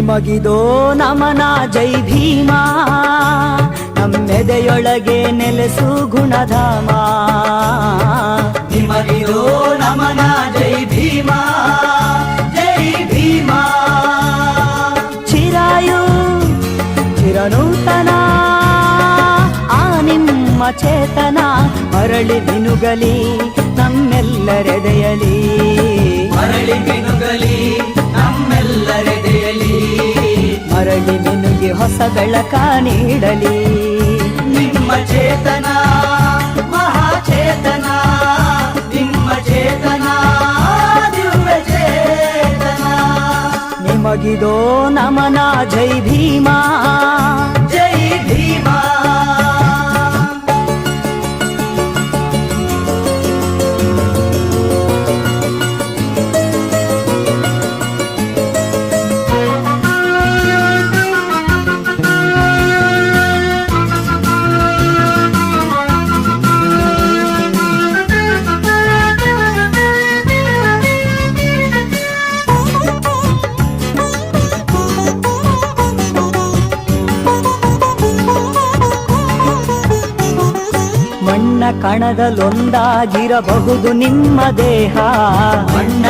ನಿಮಗಿದೋ ನಮನ ಜೈ ಭೀಮ, ನಮ್ಮೆದೆಯೊಳಗೆ ನೆಲೆಸು ಗುಣಧಾಮ. ನಿಮಗಿದೋ ನಮನ ಜೈ ಭೀಮ, ಜೈ ಭೀಮ. ಚಿರಾಯು ಚಿರನೂತನ ಆ ನಿಮ್ಮ ಚೇತನ ಮರಳಿ ಮಿನುಗಲಿ ನಮ್ಮೆಲ್ಲರೆದೆಯಲಿ, ಮರಳಿ ಮಿನುಗಲಿ ನಮ್ಮೆಲ್ಲರೆದೆಯಲಿ, ಮರಳಿ ಮಿನುಗಿ ಹೊಸ ಬೆಳಕ ನೀಡಲಿ. ನಿಮ್ಮ ಚೇತನ ಮಹಾಚೇತನ, ನಿಮ್ಮ ಚೇತನ ದಿವ್ಯ ಚೇತನ. ನಿಮಗಿದೋ ನಮನ ಜೈ ಭೀಮ, ಜೈ ಭೀಮ. ಮಣ್ಣ ಕಣದಲ್ಲೊಂದಾಗಿರಬಹುದು ನಿಮ್ಮ ದೇಹ, ಮಣ್ಣ